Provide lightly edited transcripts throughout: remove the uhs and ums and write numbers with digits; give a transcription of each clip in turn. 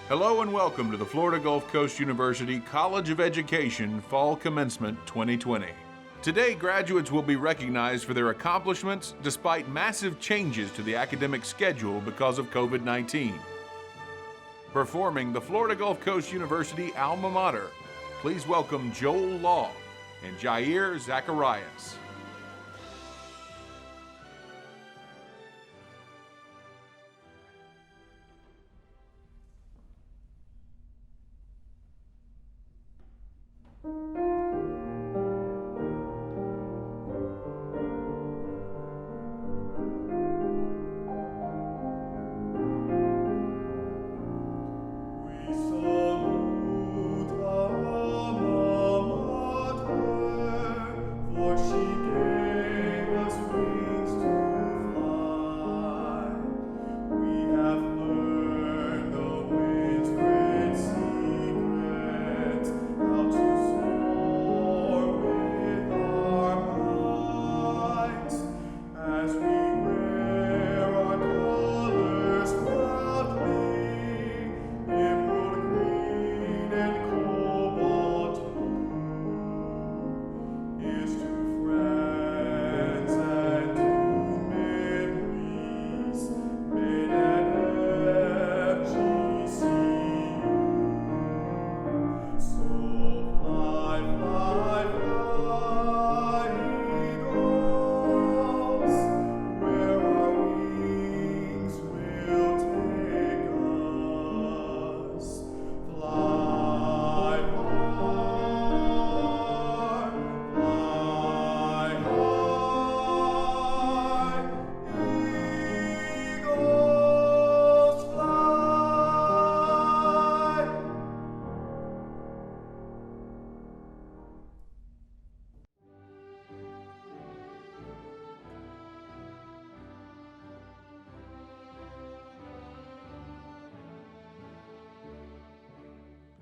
Hello and welcome to the Florida Gulf Coast University College of Education Fall Commencement 2020. Today, graduates will be recognized for their accomplishments despite massive changes to the academic schedule because of COVID-19. Performing the Florida Gulf Coast University alma mater, please welcome Joel Law and Jair Zacharias.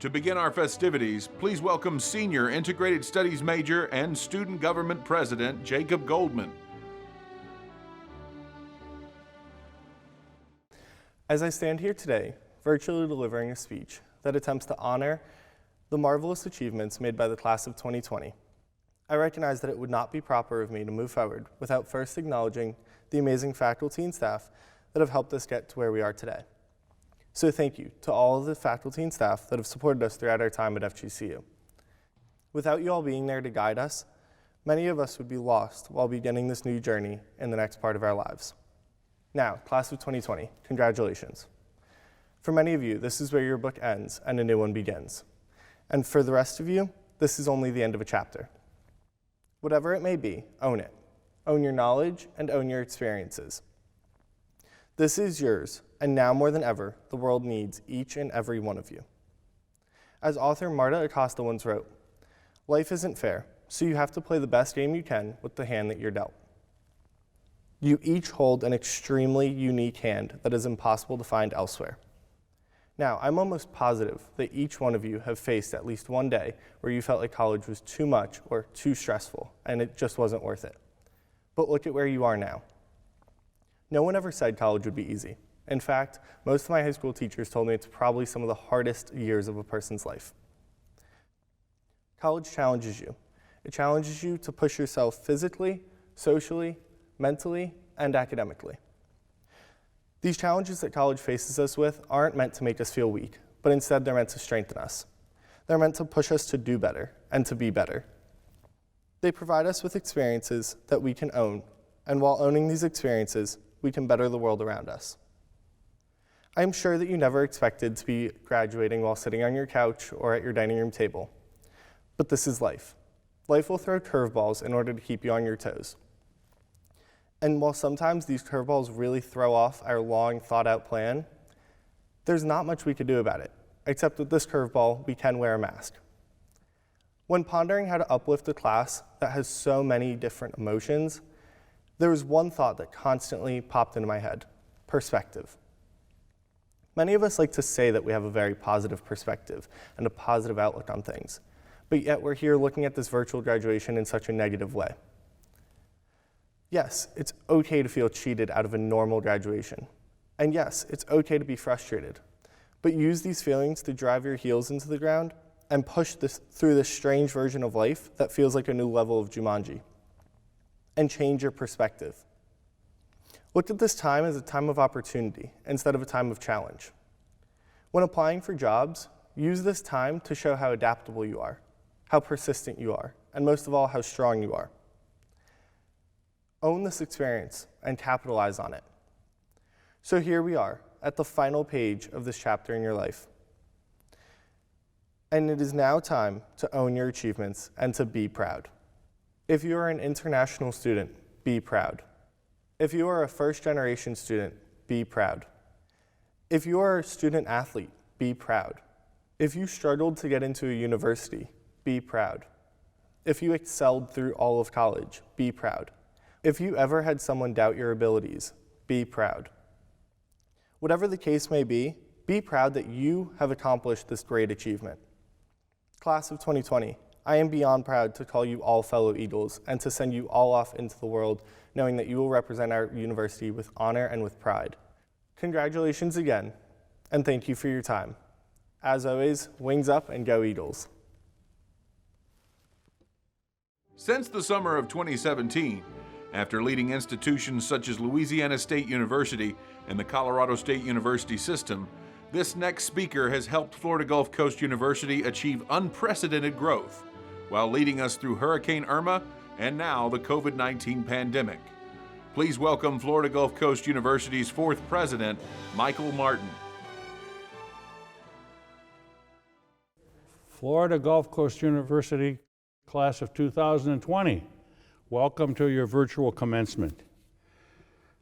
To begin our festivities, please welcome Senior Integrated Studies Major and Student Government President Jacob Goldman. As I stand here today, virtually delivering a speech that attempts to honor the marvelous achievements made by the class of 2020, I recognize that it would not be proper of me to move forward without first acknowledging the amazing faculty and staff that have helped us get to where we are today. So thank you to all of the faculty and staff that have supported us throughout our time at FGCU. Without you all being there to guide us, many of us would be lost while beginning this new journey in the next part of our lives. Now, class of 2020, congratulations. For many of you, this is where your book ends and a new one begins. And for the rest of you, this is only the end of a chapter. Whatever it may be, own it. Own your knowledge and own your experiences. This is yours, and now more than ever, the world needs each and every one of you. As author Marta Acosta once wrote, "Life isn't fair, so you have to play the best game you can with the hand that you're dealt." You each hold an extremely unique hand that is impossible to find elsewhere. Now, I'm almost positive that each one of you have faced at least one day where you felt like college was too much or too stressful, and it just wasn't worth it. But look at where you are now. No one ever said college would be easy. In fact, most of my high school teachers told me it's probably some of the hardest years of a person's life. College challenges you. It challenges you to push yourself physically, socially, mentally, and academically. These challenges that college faces us with aren't meant to make us feel weak, but instead they're meant to strengthen us. They're meant to push us to do better and to be better. They provide us with experiences that we can own, and while owning these experiences, we can better the world around us. I am sure that you never expected to be graduating while sitting on your couch or at your dining room table, but this is life. Life will throw curveballs in order to keep you on your toes. And while sometimes these curveballs really throw off our long, thought-out plan, there's not much we could do about it, except with this curveball, we can wear a mask. When pondering how to uplift a class that has so many different emotions, there was one thought that constantly popped into my head: perspective. Many of us like to say that we have a very positive perspective and a positive outlook on things, but yet we're here looking at this virtual graduation in such a negative way. Yes, it's okay to feel cheated out of a normal graduation. And yes, it's okay to be frustrated. but use these feelings to drive your heels into the ground and push through this strange version of life that feels like a new level of Jumanji, and change your perspective. Look at this time as a time of opportunity instead of a time of challenge. When applying for jobs, use this time to show how adaptable you are, how persistent you are, and most of all, how strong you are. Own this experience and capitalize on it. So here we are at the final page of this chapter in your life. And it is now time to own your achievements and to be proud. If you are an international student, be proud. If you are a first-generation student, be proud. If you are a student athlete, be proud. If you struggled to get into a university, be proud. If you excelled through all of college, be proud. If you ever had someone doubt your abilities, be proud. Whatever the case may be proud that you have accomplished this great achievement. Class of 2020, I am beyond proud to call you all fellow Eagles and to send you all off into the world knowing that you will represent our university with honor and with pride. Congratulations again, and thank you for your time. As always, wings up and go Eagles. Since the summer of 2017, after leading institutions such as Louisiana State University and the Colorado State University system, this next speaker has helped Florida Gulf Coast University achieve unprecedented growth while leading us through Hurricane Irma and now the COVID-19 pandemic. Please welcome Florida Gulf Coast University's fourth president, Michael Martin. Florida Gulf Coast University, class of 2020, welcome to your virtual commencement.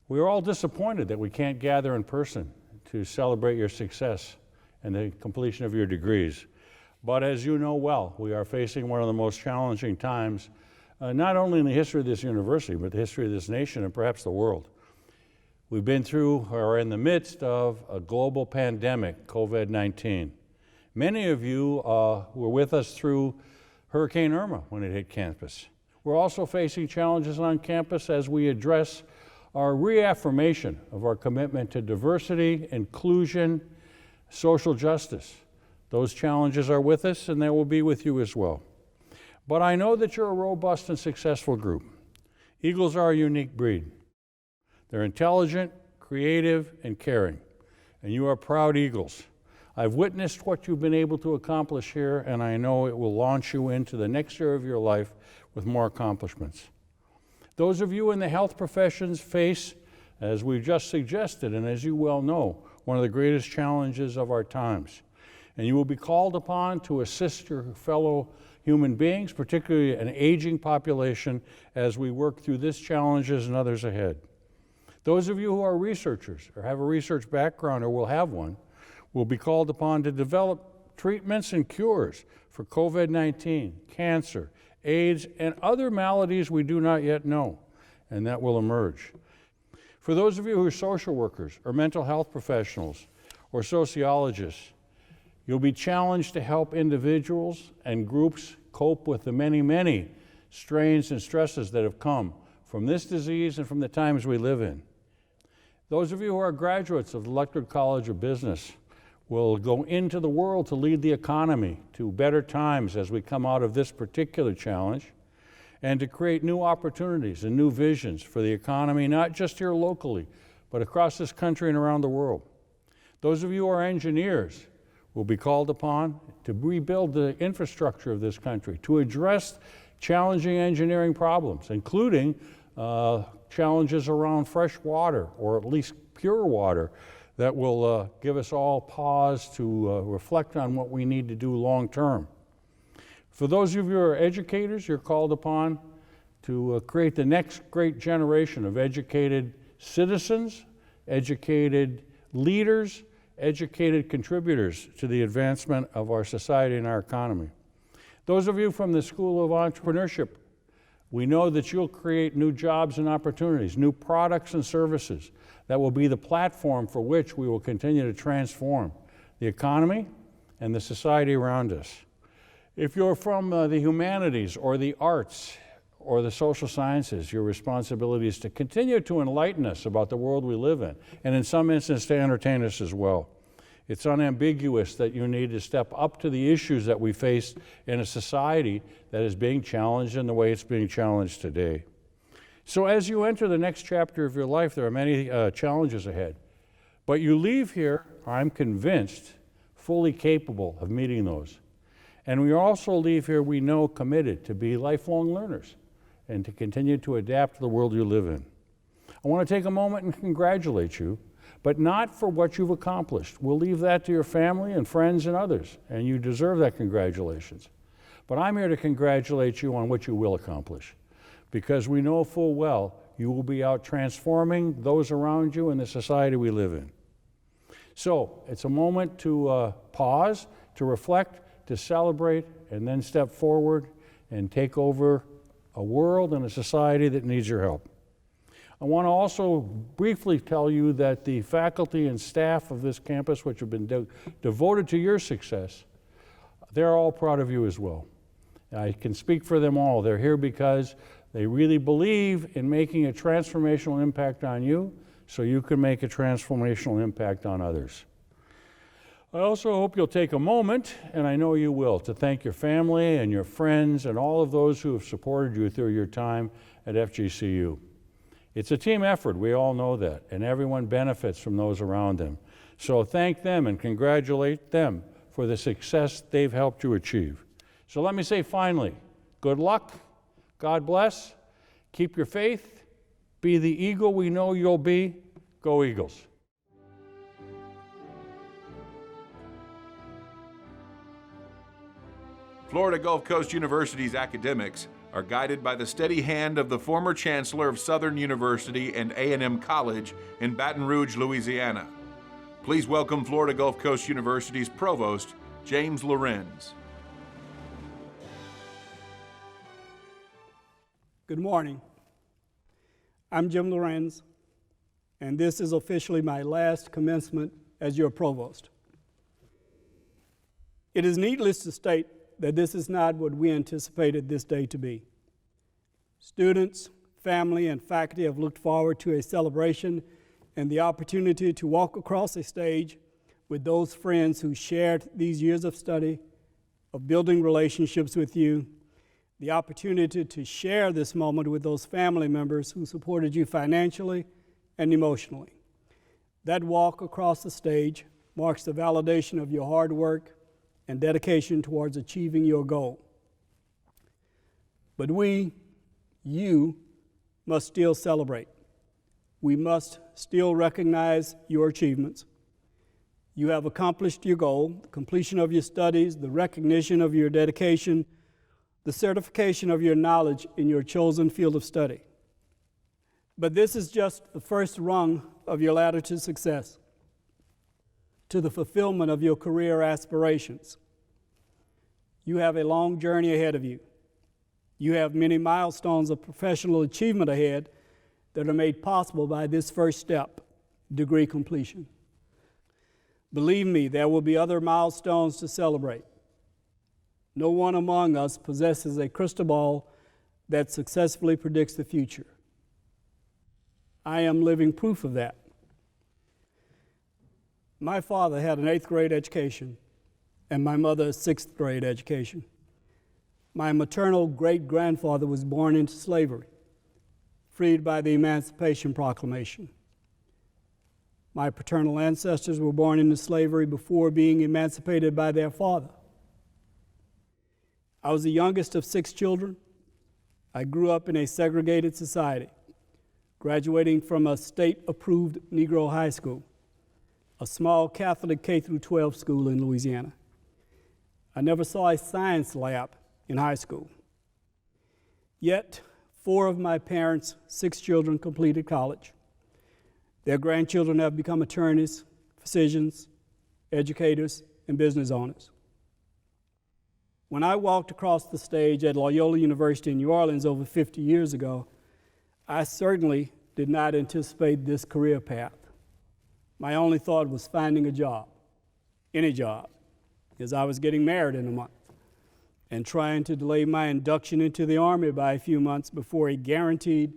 We are all disappointed that we can't gather in person to celebrate your success and the completion of your degrees. But as you know well, we are facing one of the most challenging times, not only in the history of this university, but the history of this nation and perhaps the world. We've been through or are in the midst of a global pandemic, COVID-19. Many of you were with us through Hurricane Irma when it hit campus. We're also facing challenges on campus as we address our reaffirmation of our commitment to diversity, inclusion, social justice. Those challenges are with us and they will be with you as well. But I know that you're a robust and successful group. Eagles are a unique breed. They're intelligent, creative, and caring, and you are proud Eagles. I've witnessed what you've been able to accomplish here, and I know it will launch you into the next year of your life with more accomplishments. Those of you in the health professions face, as we've just suggested, and as you well know, one of the greatest challenges of our times. And you will be called upon to assist your fellow human beings, particularly an aging population, as we work through these challenges and others ahead. Those of you who are researchers or have a research background or will have one, will be called upon to develop treatments and cures for COVID-19, cancer, AIDS, and other maladies we do not yet know, and that will emerge. For those of you who are social workers or mental health professionals or sociologists, you'll be challenged to help individuals and groups cope with the many, many strains and stresses that have come from this disease and from the times we live in. Those of you who are graduates of the Electric College of Business will go into the world to lead the economy to better times as we come out of this particular challenge, and to create new opportunities and new visions for the economy, not just here locally, but across this country and around the world. Those of you who are engineers will be called upon to rebuild the infrastructure of this country, to address challenging engineering problems, including challenges around fresh water, or at least pure water, that will give us all pause to reflect on what we need to do long term. For those of you who are educators, you're called upon to create the next great generation of educated citizens, educated leaders, educated contributors to the advancement of our society and our economy. Those of you from the School of Entrepreneurship, we know that you'll create new jobs and opportunities, new products and services that will be the platform for which we will continue to transform the economy and the society around us. If you're from the humanities or the arts or the social sciences, your responsibility is to continue to enlighten us about the world we live in, and in some instances to entertain us as well. It's unambiguous that you need to step up to the issues that we face in a society that is being challenged in the way it's being challenged today. So as you enter the next chapter of your life, there are many challenges ahead. But you leave here, I'm convinced, fully capable of meeting those. And we also leave here, we know, committed to be lifelong learners and to continue to adapt to the world you live in. I want to take a moment and congratulate you, but not for what you've accomplished. We'll leave that to your family and friends and others, and you deserve that congratulations. But I'm here to congratulate you on what you will accomplish, because we know full well you will be out transforming those around you and the society we live in. So it's a moment to pause, to reflect, to celebrate, and then step forward and take over a world and a society that needs your help. I want to also briefly tell you that the faculty and staff of this campus, which have been devoted to your success, they're all proud of you as well. I can speak for them all. They're here because they really believe in making a transformational impact on you so you can make a transformational impact on others. I also hope you'll take a moment, and I know you will, to thank your family and your friends and all of those who have supported you through your time at FGCU. It's a team effort, we all know that, and everyone benefits from those around them. So thank them and congratulate them for the success they've helped you achieve. So let me say finally, good luck, God bless, keep your faith, be the eagle we know you'll be, go Eagles. Florida Gulf Coast University's academics are guided by the steady hand of the former Chancellor of Southern University and A&M College in Baton Rouge, Louisiana. Please welcome Florida Gulf Coast University's Provost, James Lorenz. Good morning. I'm Jim Lorenz, and this is officially my last commencement as your provost. It is needless to state that this is not what we anticipated this day to be. Students, family, and faculty have looked forward to a celebration and the opportunity to walk across a stage with those friends who shared these years of study, of building relationships with you, the opportunity to share this moment with those family members who supported you financially and emotionally. That walk across the stage marks the validation of your hard work and dedication towards achieving your goal. But you must still celebrate. We must still recognize your achievements. You have accomplished your goal, the completion of your studies, the recognition of your dedication, the certification of your knowledge in your chosen field of study. But this is just the first rung of your ladder to success, to the fulfillment of your career aspirations. You have a long journey ahead of you. You have many milestones of professional achievement ahead that are made possible by this first step, degree completion. Believe me, there will be other milestones to celebrate. No one among us possesses a crystal ball that successfully predicts the future. I am living proof of that. My father had an 8th grade education, and my mother a 6th grade education. My maternal great-grandfather was born into slavery, freed by the Emancipation Proclamation. My paternal ancestors were born into slavery before being emancipated by their father. I was the youngest of 6 children. I grew up in a segregated society, graduating from a state-approved Negro high school, a small Catholic K-12 school in Louisiana. I never saw a science lab in high school. Yet, 4 of my parents' 6 children completed college. Their grandchildren have become attorneys, physicians, educators, and business owners. When I walked across the stage at Loyola University in New Orleans over 50 years ago, I certainly did not anticipate this career path. My only thought was finding a job, any job, as I was getting married in a month and trying to delay my induction into the Army by a few months before a guaranteed,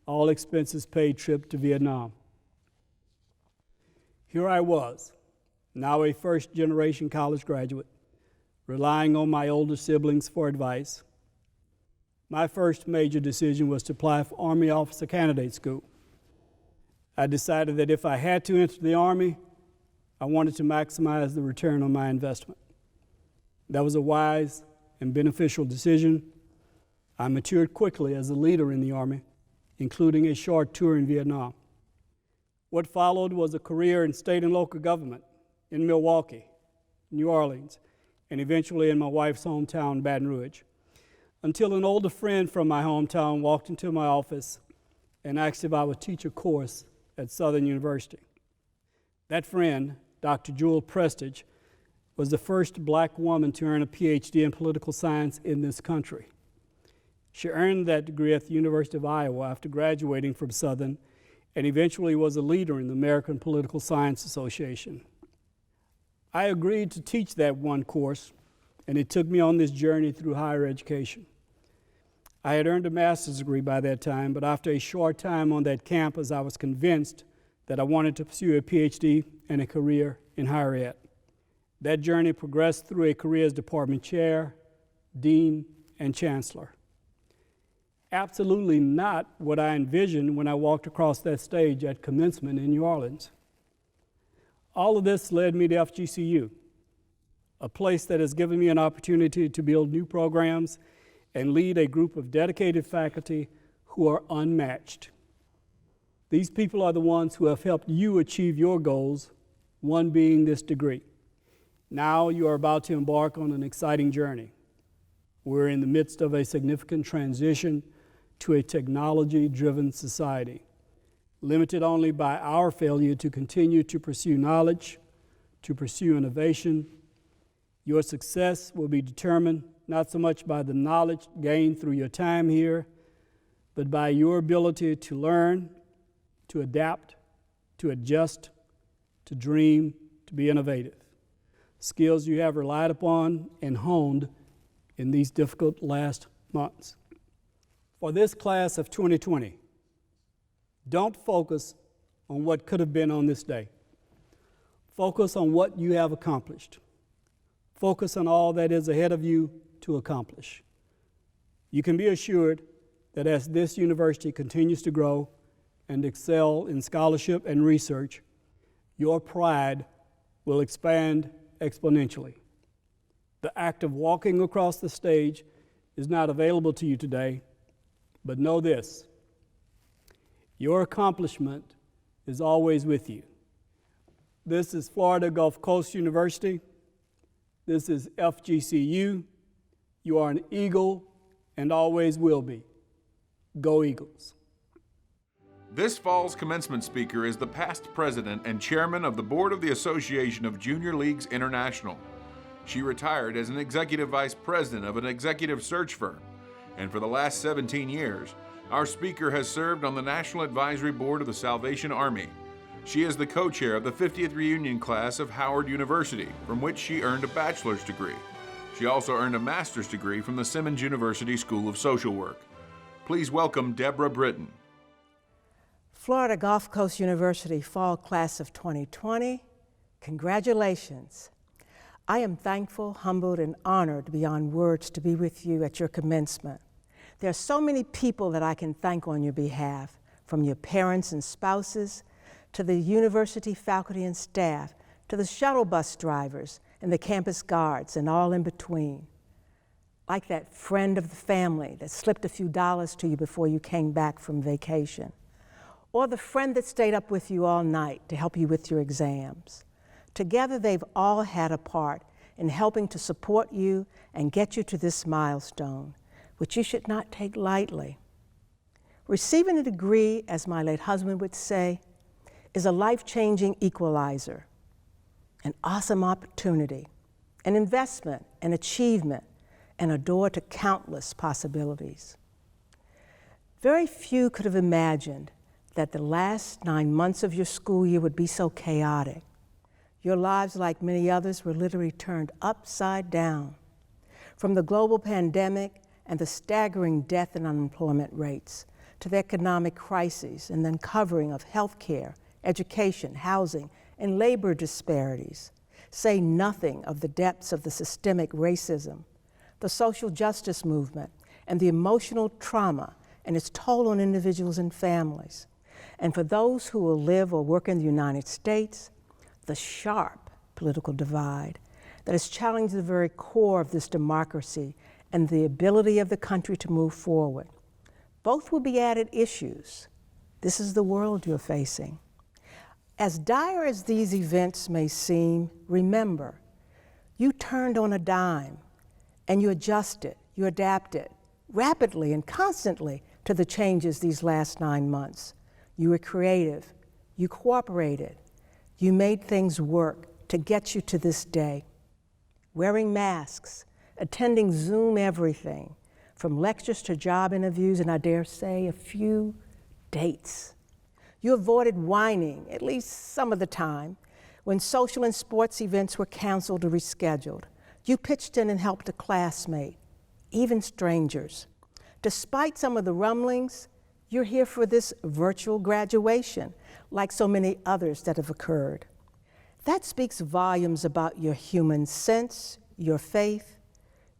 all expenses paid trip to Vietnam. Here I was, now a first-generation college graduate, relying on my older siblings for advice. My first major decision was to apply for Army Officer Candidate School. I decided that if I had to enter the Army, I wanted to maximize the return on my investment. That was a wise and beneficial decision. I matured quickly as a leader in the Army, including a short tour in Vietnam. What followed was a career in state and local government in Milwaukee, New Orleans, and eventually in my wife's hometown, Baton Rouge, until an older friend from my hometown walked into my office and asked if I would teach a course at Southern University. That friend, Dr. Jewel Prestige, was the first black woman to earn a PhD in political science in this country. She earned that degree at the University of Iowa after graduating from Southern, and eventually was a leader in the American Political Science Association. I agreed to teach that one course, and it took me on this journey through higher education. I had earned a master's degree by that time, but after a short time on that campus, I was convinced that I wanted to pursue a PhD and a career in higher ed. That journey progressed through a career as department chair, dean, and chancellor. Absolutely not what I envisioned when I walked across that stage at Commencement in New Orleans. All of this led me to FGCU, a place that has given me an opportunity to build new programs and lead a group of dedicated faculty who are unmatched. These people are the ones who have helped you achieve your goals, one being this degree. Now you are about to embark on an exciting journey. We're in the midst of a significant transition to a technology-driven society, limited only by our failure to continue to pursue knowledge, to pursue innovation. Your success will be determined not so much by the knowledge gained through your time here, but by your ability to learn, to adapt, to adjust, to dream, to be innovative. Skills you have relied upon and honed in these difficult last months. For this class of 2020, don't focus on what could have been on this day. Focus on what you have accomplished. Focus on all that is ahead of you to accomplish. You can be assured that as this university continues to grow and excel in scholarship and research, your pride will expand exponentially. The act of walking across the stage is not available to you today, but know this: your accomplishment is always with you. This is Florida Gulf Coast University. This is FGCU. You are an Eagle and always will be. Go Eagles. This fall's commencement speaker is the past president and chairman of the board of the Association of Junior Leagues International. She retired as an executive vice president of an executive search firm, and for the last 17 years, our speaker has served on the National Advisory Board of the Salvation Army. She is the co-chair of the 50th reunion class of Howard University, from which she earned a bachelor's degree. She also earned a master's degree from the Simmons University School of Social Work. Please welcome Deborah Britton. Florida Gulf Coast University Fall Class of 2020, congratulations. I am thankful, humbled, and honored beyond words to be with you at your commencement. There are so many people that I can thank on your behalf, from your parents and spouses, to the university faculty and staff, to the shuttle bus drivers and the campus guards, and all in between. Like that friend of the family that slipped a few dollars to you before you came back from vacation. Or the friend that stayed up with you all night to help you with your exams. Together, they've all had a part in helping to support you and get you to this milestone, which you should not take lightly. Receiving a degree, as my late husband would say, is a life-changing equalizer, an awesome opportunity, an investment, an achievement, and a door to countless possibilities. Very few could have imagined that the last 9 months of your school year would be so chaotic. Your lives, like many others, were literally turned upside down. From the global pandemic and the staggering death and unemployment rates, to the economic crises and the uncovering of health care, education, housing, and labor disparities, say nothing of the depths of the systemic racism, the social justice movement, and the emotional trauma and its toll on individuals and families. And for those who will live or work in the United States, the sharp political divide that has challenged the very core of this democracy and the ability of the country to move forward. Both will be added issues. This is the world you're facing. As dire as these events may seem, remember, you turned on a dime and you adjusted, you adapted rapidly and constantly to the changes these last 9 months. You were creative, you cooperated, you made things work to get you to this day. Wearing masks, attending Zoom everything, from lectures to job interviews, and I dare say a few dates. You avoided whining, at least some of the time, when social and sports events were canceled or rescheduled. You pitched in and helped a classmate, even strangers. Despite some of the rumblings, you're here for this virtual graduation, like so many others that have occurred. That speaks volumes about your human sense, your faith,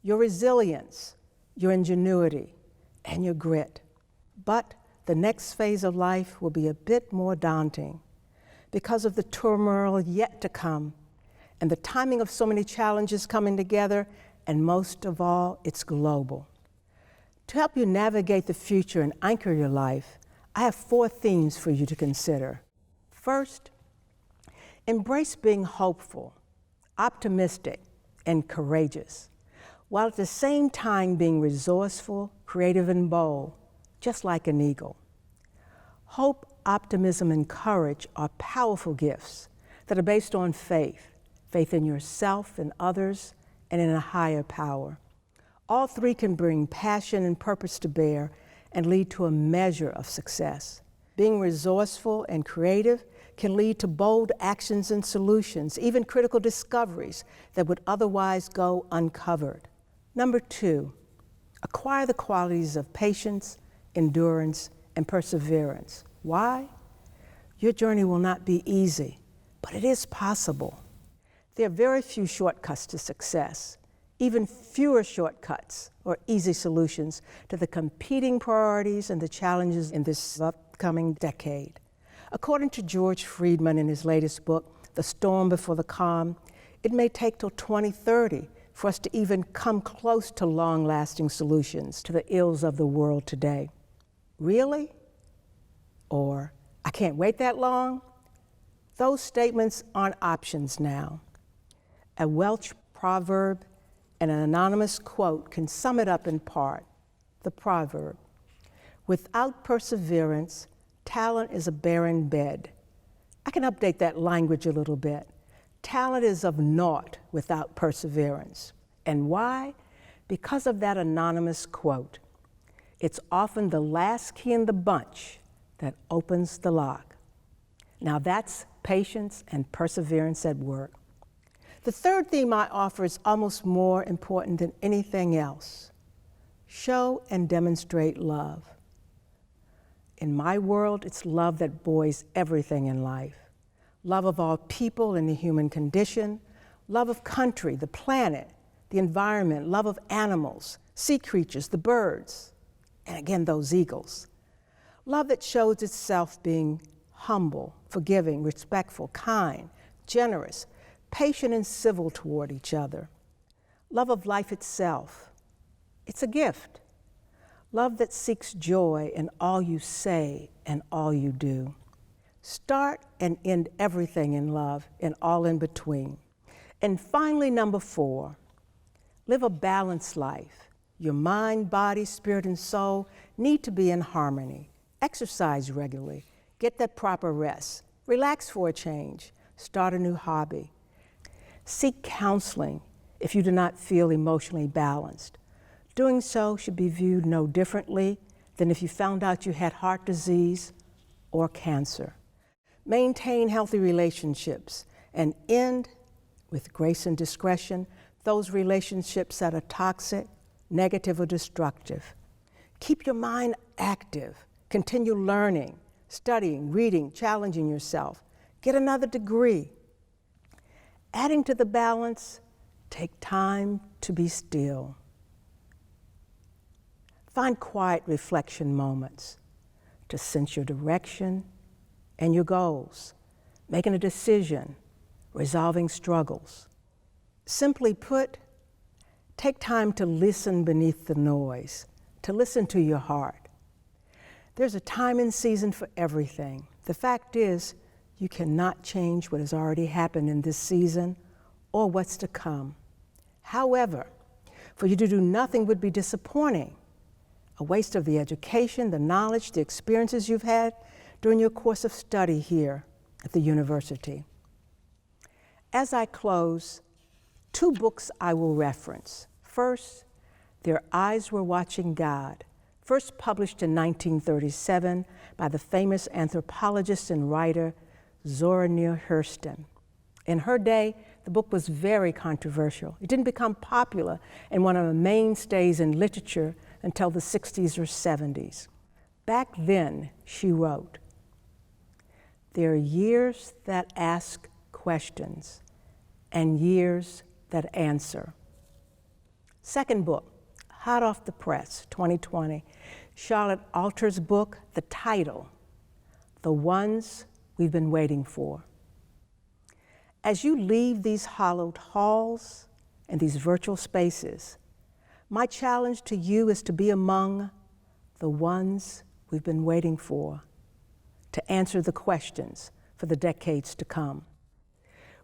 your resilience, your ingenuity, and your grit. But the next phase of life will be a bit more daunting because of the turmoil yet to come and the timing of so many challenges coming together, and most of all, it's global. To help you navigate the future and anchor your life, I have 4 themes for you to consider. First, embrace being hopeful, optimistic, and courageous, while at the same time being resourceful, creative, and bold, just like an eagle. Hope, optimism, and courage are powerful gifts that are based on faith in yourself and others, and in a higher power. All 3 can bring passion and purpose to bear and lead to a measure of success. Being resourceful and creative can lead to bold actions and solutions, even critical discoveries that would otherwise go uncovered. Number 2, acquire the qualities of patience, endurance, and perseverance. Why? Your journey will not be easy, but it is possible. There are very few shortcuts to success, even fewer shortcuts or easy solutions to the competing priorities and the challenges in this upcoming decade. According to George Friedman in his latest book, The Storm Before the Calm, it may take till 2030 for us to even come close to long-lasting solutions to the ills of the world today. Really? Or, I can't wait that long? Those statements aren't options now. A Welsh proverb and an anonymous quote can sum it up in part. The proverb, "Without perseverance, talent is a barren bed." I can update that language a little bit. Talent is of naught without perseverance. And why? Because of that anonymous quote. It's often the last key in the bunch that opens the lock. Now that's patience and perseverance at work. The third theme I offer is almost more important than anything else. Show and demonstrate love. In my world, it's love that buoys everything in life. Love of all people and the human condition, love of country, the planet, the environment, love of animals, sea creatures, the birds, and again, those eagles. Love that shows itself being humble, forgiving, respectful, kind, generous, patient and civil toward each other. Love of life itself. It's a gift. Love that seeks joy in all you say and all you do. Start and end everything in love and all in between. And finally, number 4, live a balanced life. Your mind, body, spirit, and soul need to be in harmony. Exercise regularly. Get that proper rest. Relax for a change. Start a new hobby. Seek counseling if you do not feel emotionally balanced. Doing so should be viewed no differently than if you found out you had heart disease or cancer. Maintain healthy relationships and end, with grace and discretion, those relationships that are toxic, negative, or destructive. Keep your mind active. Continue learning, studying, reading, challenging yourself. Get another degree. Adding to the balance, take time to be still. Find quiet reflection moments to sense your direction and your goals, making a decision, resolving struggles. Simply put, take time to listen beneath the noise, to listen to your heart. There's a time and season for everything. The fact is, you cannot change what has already happened in this season or what's to come. However, for you to do nothing would be disappointing, a waste of the education, the knowledge, the experiences you've had during your course of study here at the university. As I close, 2 books I will reference. First, Their Eyes Were Watching God, first published in 1937 by the famous anthropologist and writer Zora Neale Hurston. In her day, the book was very controversial. It didn't become popular and one of the mainstays in literature until the 60s or 70s. Back then, she wrote, "There are years that ask questions and years that answer." Second book, hot off the press, 2020, Charlotte Alter's book, the title, The Ones We've Been Waiting For. As you leave these hallowed halls and these virtual spaces, my challenge to you is to be among the ones we've been waiting for, to answer the questions for the decades to come.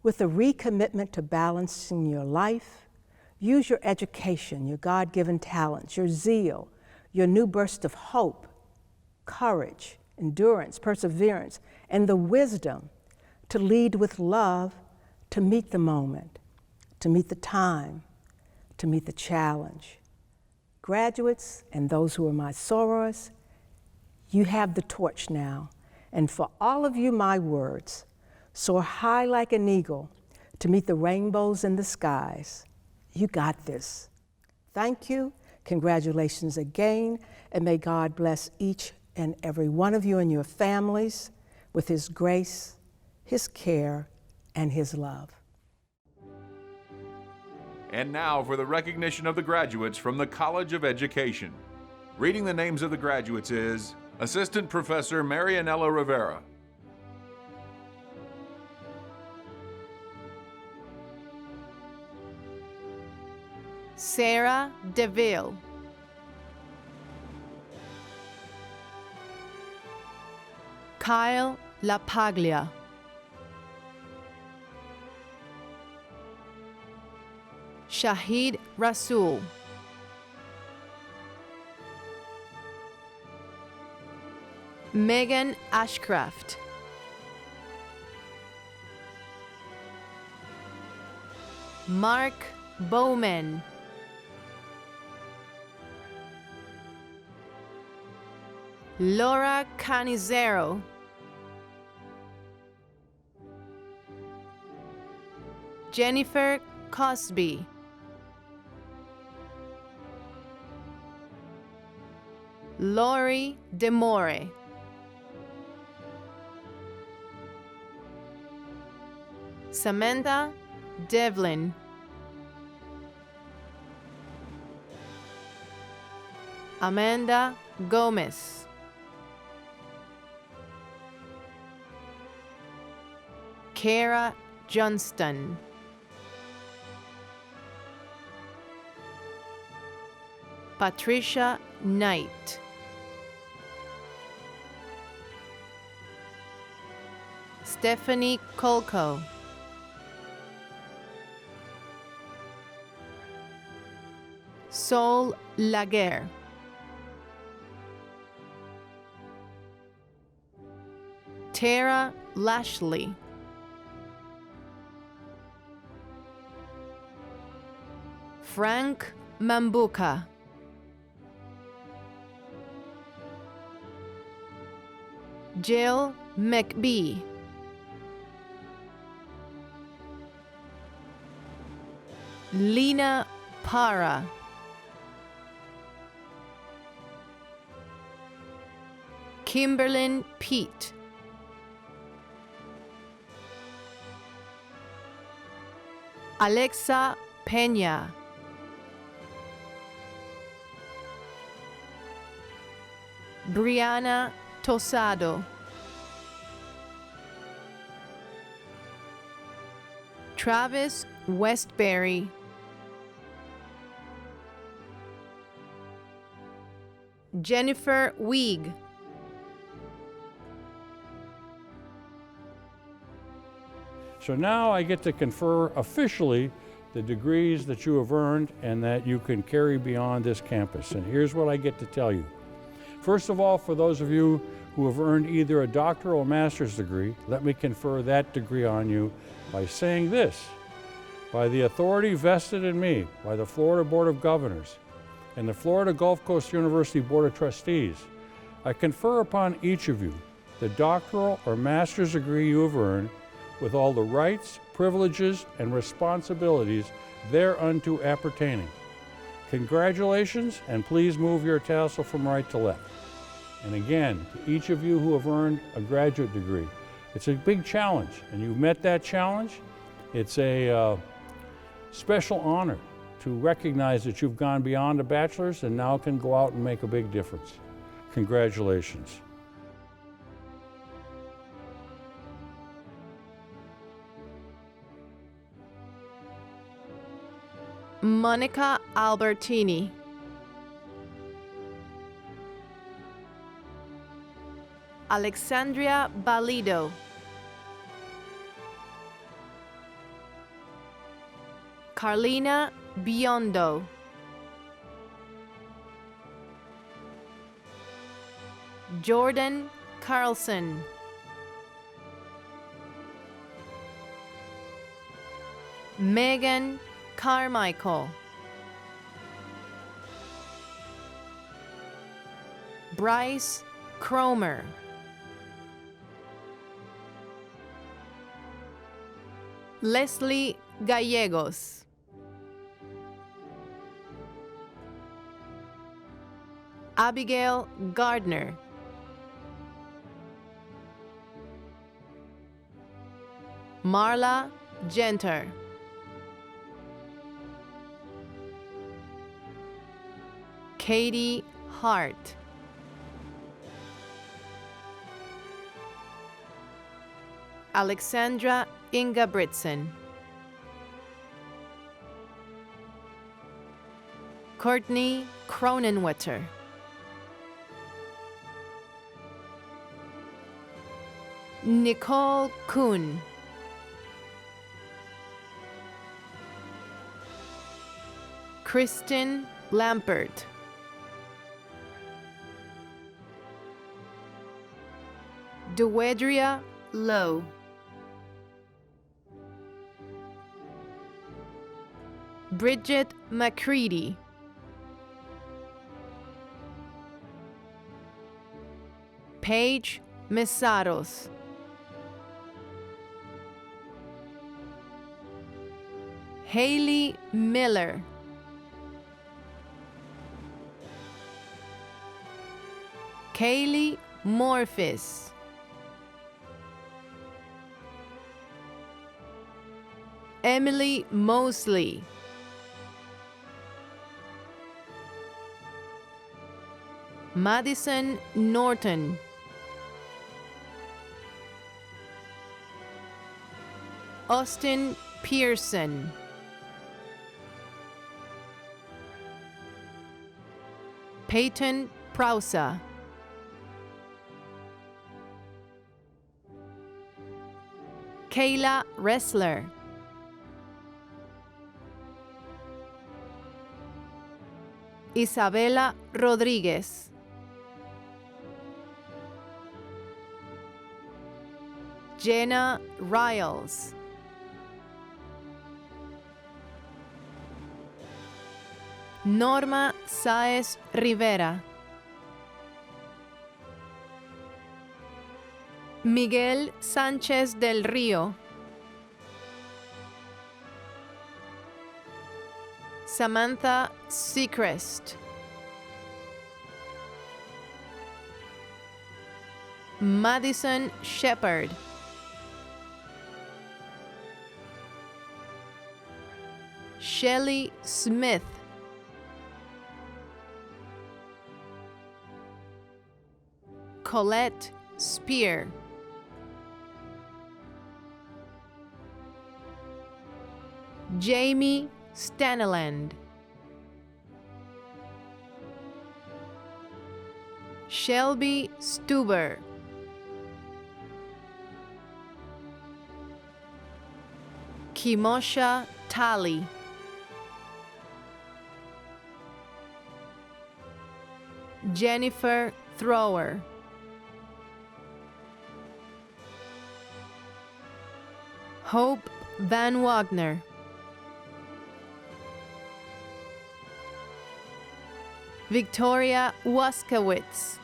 With a recommitment to balancing your life, use your education, your God-given talents, your zeal, your new burst of hope, courage, endurance, perseverance, and the wisdom to lead with love, to meet the moment, to meet the time, to meet the challenge. Graduates and those who are my sorors, you have the torch now. And for all of you, my words, soar high like an eagle to meet the rainbows in the skies. You got this. Thank you, congratulations again, and may God bless each and every one of you and your families with His grace, His care, and His love. And now for the recognition of the graduates from the College of Education. Reading the names of the graduates is Assistant Professor Marianella Rivera, Sarah DeVille, Kyle LaPaglia, Shahid Rasul, Megan Ashcraft, Mark Bowman, Laura Canizero, Jennifer Cosby, Lori DeMore, Samantha Devlin, Amanda Gomez, Kara Johnston, Patricia Knight, Stephanie Kolko, Sol Laguerre, Tara Lashley, Frank Mambuka, Jill McBee, Lena Para, Kimberlyn Pete, Alexa Peña, Brianna Tosado, Travis Westbury, Jennifer Weig, So now I get to confer officially the degrees that you have earned and that you can carry beyond this campus. And here's what I get to tell you. First of all, for those of you who have earned either a doctoral or master's degree, let me confer that degree on you by saying this: by the authority vested in me by the Florida Board of Governors and the Florida Gulf Coast University Board of Trustees, I confer upon each of you the doctoral or master's degree you have earned, with all the rights, privileges, and responsibilities thereunto appertaining. Congratulations, and please move your tassel from right to left. And again, to each of you who have earned a graduate degree, it's a big challenge, and you've met that challenge. It's a special honor to recognize that you've gone beyond a bachelor's and now can go out and make a big difference. Congratulations. Monica Albertini, Alexandria Balido, Carlina Biondo, Jordan Carlson, Megan Carmichael, Bryce Cromer, Leslie Gallegos, Abigail Gardner, Marla Genter, Katie Hart, Alexandra Ingebrigtsen, Courtney Cronenwetter, Nicole Kuhn, Kristen Lampert, Dewedria Lowe, Bridget McCready, Paige Mesaros, Haley Miller, Kaylee Morphis, Emily Mosley, Madison Norton, Austin Pearson, Peyton Prousa, Kayla Ressler, Isabela Rodriguez, Jenna Riles, Norma Saez Rivera, Miguel Sánchez del Río, Samantha Seacrest, Madison Shepard, Shelley Smith. Colette Spear. Jamie Staneland. Shelby Stuber. Kimosha Talley. Jennifer Thrower. Hope Van Wagner. Victoria Waskowitz.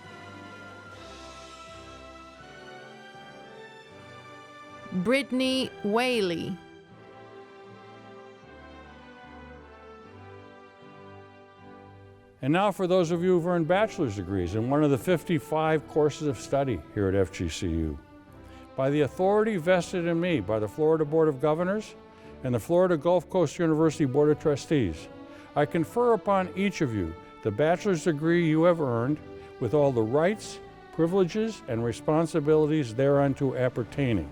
Brittany Whaley. And now for those of you who've earned bachelor's degrees in one of the 55 courses of study here at FGCU. By the authority vested in me by the Florida Board of Governors and the Florida Gulf Coast University Board of Trustees, I confer upon each of you the bachelor's degree you have earned with all the rights, privileges, and responsibilities thereunto appertaining.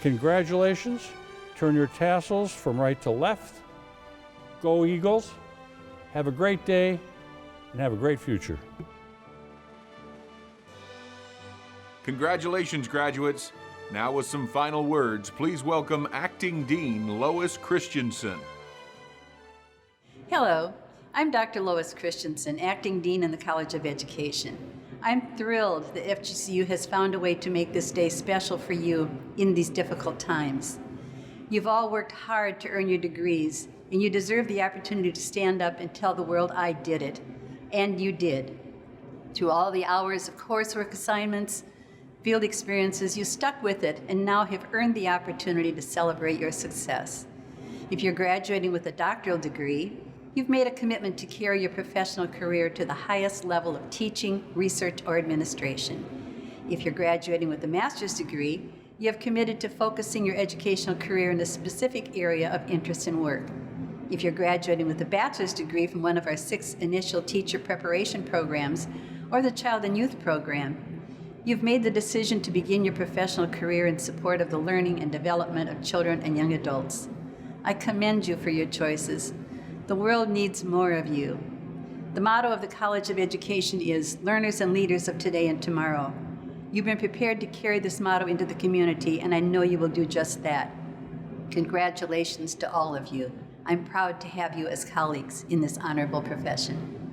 Congratulations, turn your tassels from right to left. Go Eagles, have a great day, and have a great future. Congratulations, graduates. Now with some final words, please welcome Acting Dean Lois Christensen. Hello, I'm Dr. Lois Christensen, Acting Dean in the College of Education. I'm thrilled that FGCU has found a way to make this day special for you in these difficult times. You've all worked hard to earn your degrees, and you deserve the opportunity to stand up and tell the world, I did it. And you did. Through all the hours of coursework assignments, field experiences, you stuck with it and now have earned the opportunity to celebrate your success. If you're graduating with a doctoral degree, you've made a commitment to carry your professional career to the highest level of teaching, research, or administration. If you're graduating with a master's degree, you have committed to focusing your educational career in a specific area of interest and work. If you're graduating with a bachelor's degree from one of our 6 initial teacher preparation programs or the Child and Youth program, you've made the decision to begin your professional career in support of the learning and development of children and young adults. I commend you for your choices. The world needs more of you. The motto of the College of Education is learners and leaders of today and tomorrow. You've been prepared to carry this motto into the community, and I know you will do just that. Congratulations to all of you. I'm proud to have you as colleagues in this honorable profession.